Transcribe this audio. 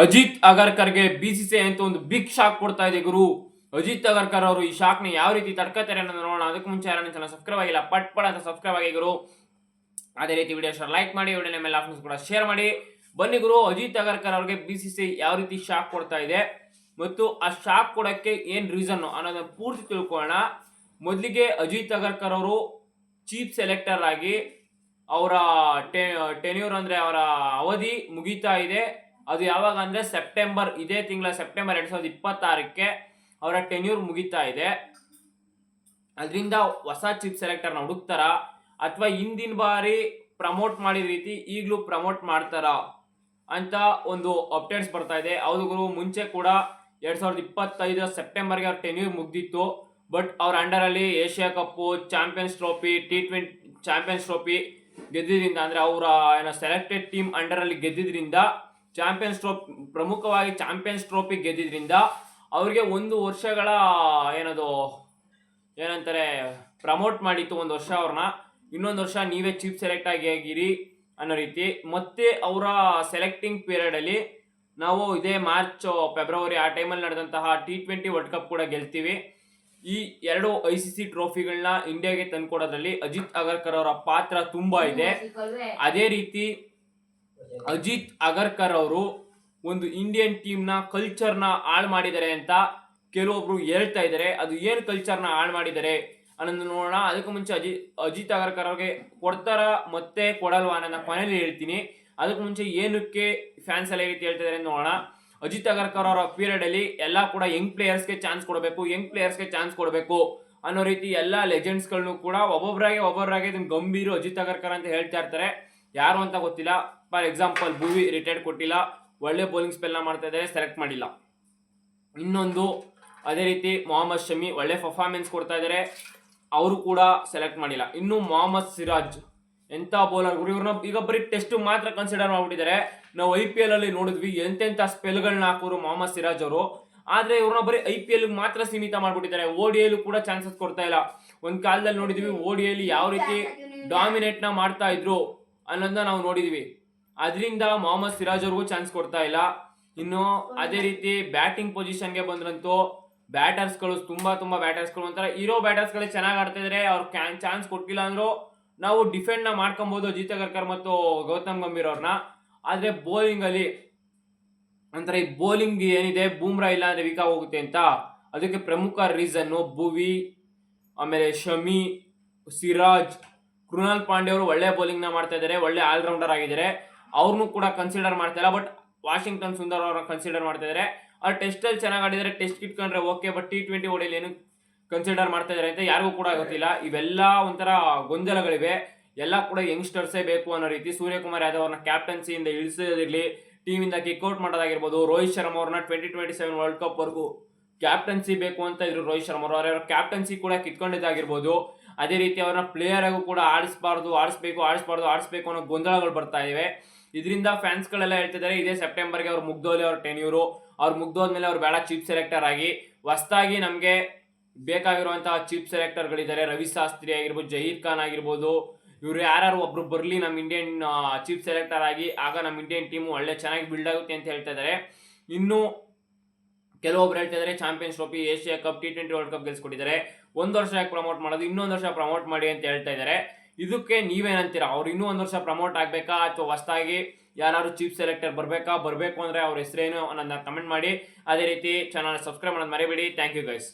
Ajit ಅಗರ್ಕರ್ಗೆ BCCI ಅಂತ ಒಂದು big shock ಕೊಡ್ತಾ ಇದೆ ಗುರು. ಅಜಿತ್ ಅಗರ್ಕರ್ ಅವರು ಈ ಶಾಕ್ ನ ಯಾವ ರೀತಿ ತಡ್ಕತಾರೆ ಅನ್ನೋದು ನೋಡೋಣ. ಅದಕ್ಕೆ ಮುಂಚೆ ಯಾರು ಚಾನಲ್ ಸಬ್ಸ್ಕ್ರೈಬ್ ಆಗಿಲ್ಲ ಪಟ್ ಅಂತ ಸಬ್ಸ್ಕ್ರೈಬ್ ಆಗಿ ಗುರು. ಅದೇ ರೀತಿ ವಿಡಿಯೋ ಲೈಕ್ ಮಾಡಿ, ವಿಡಿಯೋ ಮೇಲೆ ಆಫ್ಸ್ ಕೂಡ ಶೇರ್ ಮಾಡಿ. ಬನ್ನಿ ಗುರು, ಅಜಿತ್ ಅಗರ್ಕರ್ ಅವ್ರಿಗೆ ಬಿಸಿಸಿಐ ಯಾವ ರೀತಿ ಶಾಕ್ ಕೊಡ್ತಾ ಇದೆ ಮತ್ತು ಆ ಶಾಕ್ ಕೊಡಕ್ಕೆ ಏನ್ ರೀಸನ್ ಅನ್ನೋದನ್ನ ಪೂರ್ತಿ ತಿಳ್ಕೊಳ್ಳೋಣ. ಮೊದಲಿಗೆ ಅಜಿತ್ ಅಗರ್ಕರ್ ಅವರು ಚೀಫ್ ಸೆಲೆಕ್ಟರ್ ಆಗಿ ಅವರ ಟೆನ್ಯೂರ್ ಅಂದ್ರೆ ಅವರ ಅವಧಿ ಮುಗಿತಾ ಇದೆ. ಅದು ಯಾವಾಗ ಅಂದ್ರೆ ಸೆಪ್ಟೆಂಬರ್, ಇದೇ ತಿಂಗಳ ಸೆಪ್ಟೆಂಬರ್ 2026ಕ್ಕೆ ಅವರ ಟೆನ್ಯೂರ್ ಮುಗಿತಾ ಇದೆ. ಅದರಿಂದ ಹೊಸ ಚೀಫ್ ಸೆಲೆಕ್ಟರ್ನ ಹುಡುಕ್ತಾರ ಅಥವಾ ಹಿಂದಿನ ಬಾರಿ ಪ್ರಮೋಟ್ ಮಾಡಿದ ರೀತಿ ಈಗಲೂ ಪ್ರಮೋಟ್ ಮಾಡ್ತಾರ ಅಂತ ಒಂದು ಅಪ್ಡೇಟ್ಸ್ ಬರ್ತಾ ಇದೆ. ಹೌದು ಗುರು, ಮುಂಚೆ ಕೂಡ 2025 ಸೆಪ್ಟೆಂಬರ್ಗೆ ಅವ್ರ ಟೆನ್ಯೂರ್ ಮುಗ್ದಿತ್ತು. ಬಟ್ ಅವ್ರ ಅಂಡರ್ ಅಲ್ಲಿ Asia cup, champions trophy, T20 champions trophy ಗೆದ್ದಿದ್ರಿಂದ, ಅಂದ್ರೆ ಅವರ ಸೆಲೆಕ್ಟೆಡ್ ಟೀಮ್ ಅಂಡರ್ ಅಲ್ಲಿ ಗೆದ್ದಿದ್ರಿಂದ, ಚಾಂಪಿಯನ್ಸ್ ಟ್ರೋಫಿ ಪ್ರಮುಖವಾಗಿ ಚಾಂಪಿಯನ್ಸ್ ಟ್ರೋಫಿ ಗೆದ್ದಿದ್ರಿಂದ ಅವ್ರಿಗೆ 1 ವರ್ಷಗಳ ಏನಂತಾರೆ ಪ್ರಮೋಟ್ ಮಾಡಿತ್ತು. 1 ವರ್ಷ ಅವ್ರನ್ನ, ಇನ್ನೊಂದು ವರ್ಷ ನೀವೇ ಚೀಫ್ ಸೆಲೆಕ್ಟ್ ಆಗಿರಿ ಅನ್ನೋ ರೀತಿ. ಮತ್ತೆ ಅವರ ಸೆಲೆಕ್ಟಿಂಗ್ ಪೀರಿಯಡ್ ಅಲ್ಲಿ ನಾವು ಇದೇ ಮಾರ್ಚ್ ಫೆಬ್ರವರಿ ಆ ಟೈಮಲ್ಲಿ ನಡೆದಂತಹ T20 ವರ್ಲ್ಡ್ ಕಪ್ ಕೂಡ ಗೆಲ್ತೀವಿ. ಈ 2 ICC ಟ್ರೋಫಿಗಳನ್ನ ಇಂಡಿಯಾಗೆ ತಂದ್ಕೊಡೋದ್ರಲ್ಲಿ ಅಜಿತ್ ಅಗರ್ಕರ್ ಅವರ ಪಾತ್ರ ತುಂಬಾ ಇದೆ. ಅದೇ ರೀತಿ ಅಜಿತ್ ಅಗರ್ಕರ್ ಅವರು ಒಂದು ಇಂಡಿಯನ್ ಟೀಮ್ ನ ಕಲ್ಚರ್ ನ ಹಾಳು ಮಾಡಿದ್ದಾರೆ ಅಂತ ಕೆಲವೊಬ್ರು ಹೇಳ್ತಾ ಇದ್ದಾರೆ. ಅದು ಏನ್ ಕಲ್ಚರ್ ನ ಹಾಳು ಮಾಡಿದ್ದಾರೆ ಅನ್ನೋದು ನೋಡೋಣ. ಅದಕ್ಕೂ ಮುಂಚೆ ಅಜಿತ್ ಅಗರ್ಕರ್ ಅವ್ರಿಗೆ ಕೊಡ್ತಾರ ಮತ್ತೆ ಕೊಡಲ್ವಾ ಅನ್ನೋದನ್ನ ಕೊನೆಯಲ್ಲಿ ಹೇಳ್ತೀನಿ. ಅದಕ್ಕೆ ಮುಂಚೆ ಏನಕ್ಕೆ ಫ್ಯಾನ್ಸ್ ಎಲ್ಲ ರೀತಿ ಹೇಳ್ತಾ ಇದಾರೆ ನೋಡೋಣ. ಅಜಿತ್ ಅಗರ್ಕರ್ ಅವರ ಪೀರಿಯಡ್ ಅಲ್ಲಿ ಎಲ್ಲ ಕೂಡ ಯಂಗ್ ಪ್ಲೇಯರ್ಸ್ಗೆ ಚಾನ್ಸ್ ಕೊಡಬೇಕು ಅನ್ನೋ ರೀತಿ ಎಲ್ಲ ಲೆಜೆಂಡ್ಸ್ ಗಳನ್ನು ಕೂಡ ಒಬ್ಬೊಬ್ಬರಾಗೆ ಗಂಭೀರ್ ಅಜಿತ್ ಅಗರ್ಕರ್ ಅಂತ ಹೇಳ್ತಾ ಇರ್ತಾರೆ. ಯಾರು ಅಂತ ಗೊತ್ತಿಲ್ಲ. ಫಾರ್ ಎಕ್ಸಾಂಪಲ್ ಭುವಿ ರಿಟೈರ್ಡ್ ಕೊಟ್ಟಿಲ್ಲ, ಒಳ್ಳೆ ಬೌಲಿಂಗ್ ಸ್ಪೆಲ್ ನ ಮಾಡ್ತಾ ಇದ್ದಾರೆ, ಸೆಲೆಕ್ಟ್ ಮಾಡಿಲ್ಲ. ಇನ್ನೊಂದು ಅದೇ ರೀತಿ ಮೊಹಮ್ಮದ್ ಶಮಿ ಒಳ್ಳೆ ಪರ್ಫಾರ್ಮೆನ್ಸ್ ಕೊಡ್ತಾ ಇದ್ದಾರೆ, ಅವರು ಕೂಡ ಸೆಲೆಕ್ಟ್ ಮಾಡಿಲ್ಲ. ಇನ್ನು ಮೊಹಮ್ಮದ್ ಸಿರಾಜ್ ಎಂತ ಬೌಲರ್ ಗುರು, ಇವ್ರನ್ನ ಈಗ ಬರೀ ಟೆಸ್ಟ್ ಮಾತ್ರ ಕನ್ಸಿಡರ್ ಮಾಡ್ಬಿಟ್ಟಿದ್ದಾರೆ. ನಾವು IPL ಅಲ್ಲಿ ನೋಡಿದ್ವಿ ಎಂತೆಂತ ಸ್ಪೆಲ್ಗಳನ್ನ ಹಾಕೋರು ಮೊಹಮ್ಮದ್ ಸಿರಾಜ್ ಅವರು. ಆದ್ರೆ ಇವ್ರನ್ನ ಬರೀ IPL ಮಾತ್ರ ಸೀಮಿತ ಮಾಡ್ಬಿಟ್ಟಿದ್ದಾರೆ. ODI ಕೂಡ ಚಾನ್ಸಸ್ ಕೊಡ್ತಾ ಇಲ್ಲ. ಒಂದ್ ಕಾಲದಲ್ಲಿ ನೋಡಿದ್ವಿ ODI ಯಾವ ರೀತಿ ಡಾಮಿನೇಟ್ ನ ಮಾಡ್ತಾ ಇದ್ರು ಅನ್ನೋದನ್ನ ನಾವು ನೋಡಿದ್ವಿ. ಅದರಿಂದ ಮೊಹಮ್ಮದ್ ಸಿರಾಜ್ ಅವ್ರಿಗೂ ಚಾನ್ಸ್ ಕೊಡ್ತಾ ಇಲ್ಲ. ಇನ್ನು ಅದೇ ರೀತಿ ಬ್ಯಾಟಿಂಗ್ ಪೊಸಿಷನ್ಗೆ ಬಂದ್ರಂತೂ ಬ್ಯಾಟರ್ಸ್ ಗಳು ತುಂಬಾ ಬ್ಯಾಟರ್ಸ್ ಗಳು ಒಂಥರ ಹೀರೋ ಬ್ಯಾಟರ್ಸ್ ಗಳೇ ಚೆನ್ನಾಗಿ ಆಡ್ತಾ ಇದಾರೆ. ಅವ್ರ ಚಾನ್ಸ್ ಕೊಟ್ಟಿಲ್ಲ ಅಂದ್ರೂ ನಾವು ಡಿಫೆಂಡ್ ನ ಮಾಡ್ಕೊಬಹುದು ಅಜಿತ್ ಅಗರ್ಕರ್ ಮತ್ತು ಗೌತಮ್ ಗಂಭೀರ್ ಅವ್ರನ್ನ. ಆದ್ರೆ ಬೌಲಿಂಗ್ ಅಲ್ಲಿ ಒಂಥರ ಈ ಬೌಲಿಂಗ್ ಏನಿದೆ, ಬೂಮ್ರಾ ಇಲ್ಲ ಅಂದ್ರೆ ವೀಕ್ ಹೋಗುತ್ತೆ ಅಂತ. ಅದಕ್ಕೆ ಪ್ರಮುಖ ರೀಸನ್ ಭುವಿ, ಆಮೇಲೆ ಶಮಿ, ಸಿರಾಜ್, ಕೃಣಾಲ್ ಪಾಂಡೆ ಅವರು ಒಳ್ಳೆ ಬೌಲಿಂಗ್ ನ ಮಾಡ್ತಾ ಇದ್ದಾರೆ, ಒಳ್ಳೆ ಆಲ್ರೌಂಡರ್ ಆಗಿದ್ದಾರೆ. ಅವ್ರನ್ನು ಕೂಡ ಕನ್ಸಿಡರ್ ಮಾಡ್ತಾ ಇಲ್ಲ. ಬಟ್ ವಾಷಿಂಗ್ಟನ್ ಸುಂದರ್ ಅವ್ರನ್ನ ಕನ್ಸಿಡರ್ ಮಾಡ್ತಾ ಇದ್ದಾರೆ. ಅವ್ರು ಟೆಸ್ಟ್ ಅಲ್ಲಿ ಚೆನ್ನಾಗಿ ಆಡಿದರೆ, ಟೆಸ್ಟ್ ಇಟ್ಕೊಂಡ್ರೆ ಓಕೆ. ಬಟ್ T20 ODI ಏನು ಕನ್ಸಿಡರ್ ಮಾಡ್ತಾ ಇದಾರೆ ಅಂತ ಯಾರಿಗೂ ಕೂಡ ಗೊತ್ತಿಲ್ಲ. ಇವೆಲ್ಲ ಒಂಥರ ಗೊಂದಲಗಳಿವೆ. ಎಲ್ಲ ಕೂಡ ಯಂಗ್ಸ್ಟರ್ಸೇ ಬೇಕು ಅನ್ನೋ ರೀತಿ. ಸೂರ್ಯಕುಮಾರ್ ಯಾದವ್ ಅವ್ರನ್ನ ಕ್ಯಾಪ್ಟನ್ಸಿಯಿಂದ ಇಳಿಸೋದಿರ್ಲಿ, ಟೀಮ್ ಇಂದ ಕಿಕ್ಔಟ್ ಮಾಡೋದಾಗಿರ್ಬೋದು. ರೋಹಿತ್ ಶರ್ಮಾ ಅವ್ರನ್ನ 2027 ವರ್ಲ್ಡ್ ಕಪ್ ವರ್ಗೂ ಕ್ಯಾಪ್ಟನ್ಸಿ ಬೇಕು ಅಂತ ಇದ್ರು ರೋಹಿತ್ ಶರ್ಮಾ ಅವರು. ಅವರ ಕ್ಯಾಪ್ಟನ್ಸಿ ಕೂಡ ಕಿತ್ಕೊಂಡಿದ್ದಾಗಿರ್ಬೋದು. ಅದೇ ರೀತಿ ಅವ್ರನ್ನ ಪ್ಲೇಯರ್ ಆಗು ಕೂಡ ಆಡಿಸ್ಬೇಕು ಅನ್ನೋ ಗೊಂದಲಗಳು ಬರ್ತಾ ಇವೆ. ಇದರಿಂದ ಫ್ಯಾನ್ಸ್ ಗಳೆಲ್ಲ ಹೇಳ್ತಿದ್ದಾರೆ ಇದೇ ಸೆಪ್ಟೆಂಬರ್ಗೆ ಅವ್ರು ಮುಗ್ದೋಲಿ ಅವ್ರ ಟೆನ್ಯೂರು. ಅವ್ರು ಮುಗ್ದೋದ್ಮೇಲೆ ಅವ್ರು ಬೇಡ ಚೀಫ್ ಸೆಲೆಕ್ಟರ್ ಆಗಿ ಹೊಸದಾಗಿ ನಮಗೆ ಬೇಕಾಗಿರುವಂತಹ ಚೀಫ್ ಸೆಲೆಕ್ಟರ್ ಗಳಿದ್ದಾರೆ. ರವಿ ಶಾಸ್ತ್ರಿ ಆಗಿರ್ಬೋದು, ಜಹೀರ್ ಖಾನ್ ಆಗಿರ್ಬೋದು, ಇವ್ರು ಯಾರು ಒಬ್ರು ಬರ್ಲಿ ನಮ್ಮ ಇಂಡಿಯನ್ ಚೀಫ್ ಸೆಲೆಕ್ಟರ್ ಆಗಿ. ಆಗ ನಮ್ಮ ಇಂಡಿಯನ್ ಟೀಮ್ ಒಳ್ಳೆ ಚೆನ್ನಾಗಿ ಬಿಲ್ಡ್ ಆಗುತ್ತೆ ಅಂತ ಹೇಳ್ತಾ ಇದ್ದಾರೆ. ಇನ್ನು ಕೆಲವೊಬ್ರು ಹೇಳ್ತಾ ಇದ್ದಾರೆ champions trophy, Asia cup, T20 world cup ಗೆಲ್ಸ್ಕೊಟ್ಟಿದ್ದಾರೆ, 1 ವರ್ಷ ಯಾಕೆ ಪ್ರಮೋಟ್ ಮಾಡೋದು, ಇನ್ನೊಂದು ವರ್ಷ ಪ್ರಮೋಟ್ ಮಾಡಿ ಅಂತ ಹೇಳ್ತಾ ಇದ್ದಾರೆ. ಇದಕ್ಕೆ ನೀವೇನಂತೀರಾ? ಅವ್ರು ಇನ್ನೂ 1 ವರ್ಷ ಪ್ರಮೋಟ್ ಆಗ್ಬೇಕಾ ಅಥವಾ ಹೊಸದಾಗಿ ಯಾರು ಚೀಫ್ ಸೆಲೆಕ್ಟರ್ ಬರಬೇಕು ಅಂದ್ರೆ ಅವ್ರ ಹೆಸರೇನು ಅನ್ನೋದನ್ನ ಕಮೆಂಟ್ ಮಾಡಿ. ಅದೇ ರೀತಿ ಚಾನಲ್ ಸಬ್ಸ್ಕ್ರೈಬ್ ಮಾಡೋದು ಮರಿಬೇಡಿ. Thank you guys.